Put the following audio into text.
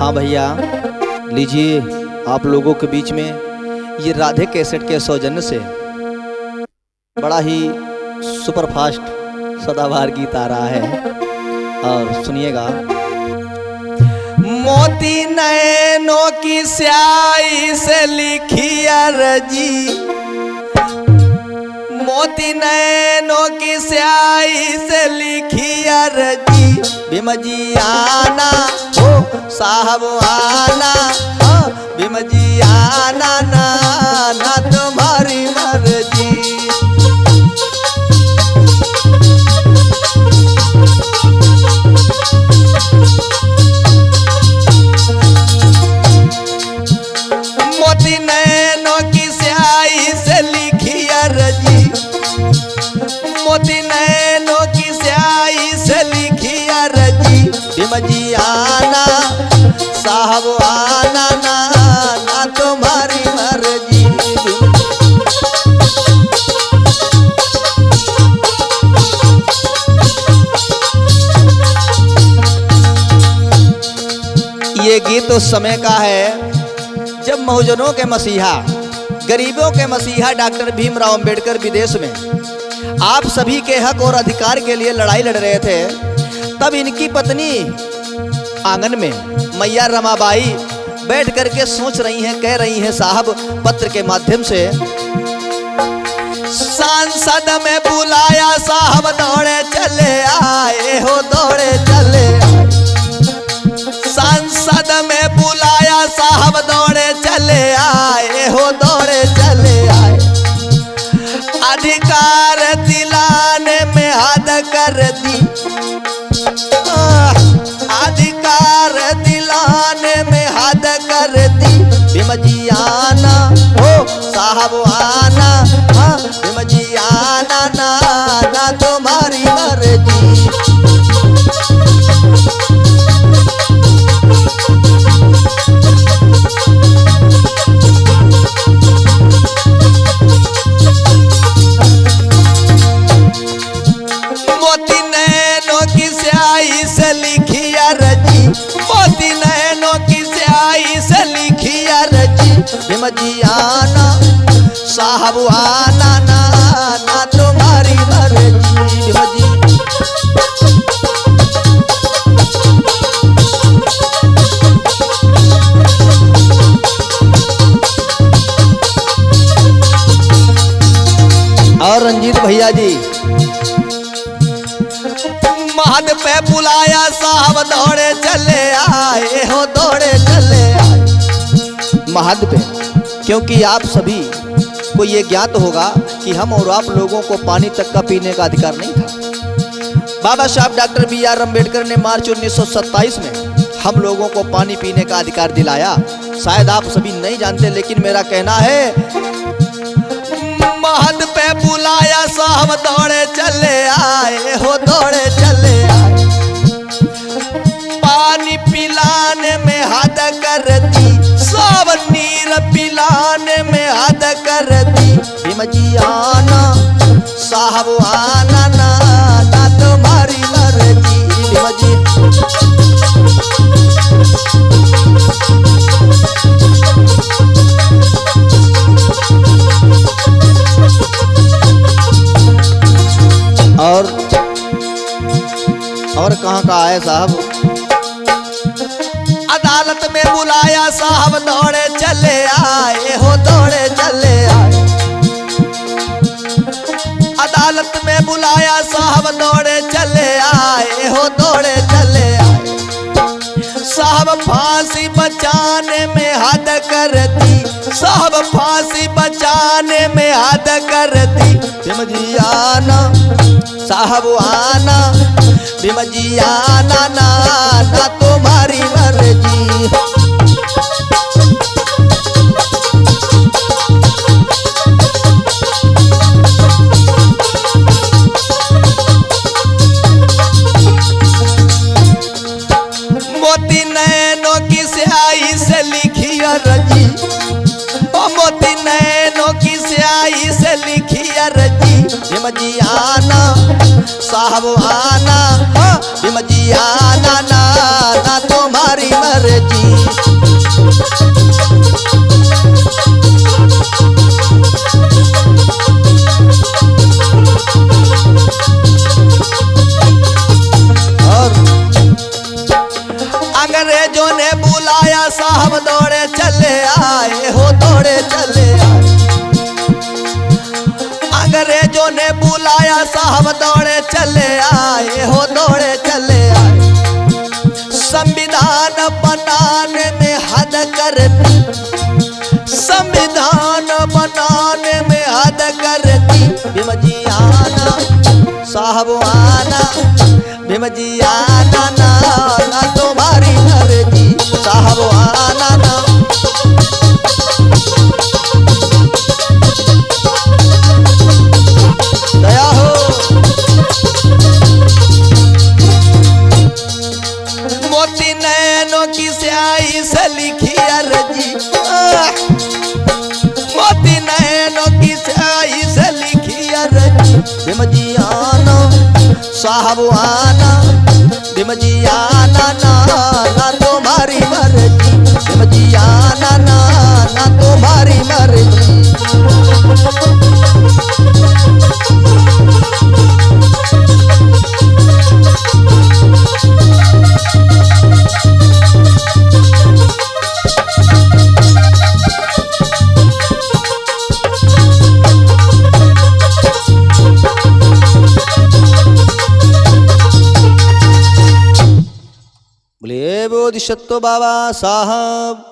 हाँ भैया, लीजिए आप लोगों के बीच में ये राधे कैसेट के सौजन्य से बड़ा ही सुपरफास्ट सदाबहार गीत आ रहा है और सुनिएगा। मोती नैनों की स्याही से लिखी अर्जी, मोती नैनों की स्याही से लिखी अर्जी, भीम जी आना हो साहब आना, भीम जी आना ना ना तुम्हारी मर्जी। मोती नैनों की स्याही से लिखी अर्जी, मोती नैनों की स्याही से लिखी अर्जी, भीम जी आना साहब आना ना ना तुम्हारी मर्जी। ये गीत उस समय का है जब बहुजनों के मसीहा, गरीबों के मसीहा डॉक्टर भीमराव अंबेडकर विदेश में आप सभी के हक और अधिकार के लिए लड़ाई लड़ रहे थे। तब इनकी पत्नी आंगन में मैया रमाबाई बैठ करके सोच रही हैं, कह रही हैं साहब पत्र के माध्यम से, सांसद में बुलाया साहब दौड़े चले आए हो, दौड़े चले आए। सांसद में बुलाया साहब दौड़े चले आए हो, दौड़े चले आए। अधिकार दिलाने में हद कर दी, अधिकार दिलाने में हद कर दी, भीम जी आना हो साहब आना, भीम जी आना ना ना तुम्हारी मर्जी। मोती नैनों की स्याही से लिखी अर्जी, मोती नैनों की स्याही से लिखी अर्जी, भीम जी आना साहब आना ना ना तुम्हारी मर्जी। भीम जी और रंजीत भैया जी महद पे बुलाया साहब दौड़े चले आए हो, दौड़े चले आए महद पे, क्योंकि आप सभी को ये ज्ञात होगा कि हम और आप लोगों को पानी तक का पीने का अधिकार नहीं था। बाबा साहब डॉक्टर बी.आर. अम्बेडकर ने मार्च 1927 में हम लोगों को पानी पीने का अधिकार दिलाया। शायद आप सभी नहीं जानते, लेकिन मेरा कहना है महद पे बुलाया साहब दौड़े चले आए हो, दौड़े चले आए। पानी पिलाने में हद कर दी, सब नीर पिलाने में हद कर दी, भीम जी आना साहब आना ना ना तुम्हारी मर्जी। भीम जी और कहाँ का है साहब, अदालत में बुलाया साहब दौड़े चले आए हो, दौड़े चले आए। अदालत में बुलाया साहब दौड़े चले आए हो, दौड़े चले आए। साहब फांसी बचाने में हद कर दी, साहब फांसी बचाने में हद कर दी, भीम जी आना साहब आना, भीम जी आना ना ना तुम्हारी मर्जी। मोती नैनों की स्याही से लिखी अर्जी, मोती नैनों की स्याही से लिखी अर्जी, भीम जी आना साहब आना, भीम जी आना ना ना तुम्हारी मर्जी। बुलाया साहब दौड़े चले आए हो दौड़े चले आए। संविधान बनाने में हद कर दी, संविधान बनाने में हद कर दी। भीम जी आना साहब आना, भीम जी आना ना, ना तुम्हारी मर्जी साहब आना ना। दया हो मोती नैनों की स्याही से लिखी अर्जी, मोती नैनों की स्याही से लिखी अर्जी। भीम जी आना साहब आना, भीम जी आना ना, ना तुम्हारी मर्जी। भीम जी आना ना, ना तुम्हारी मर्जी। बोले बोधिसत्व बाबा साहब।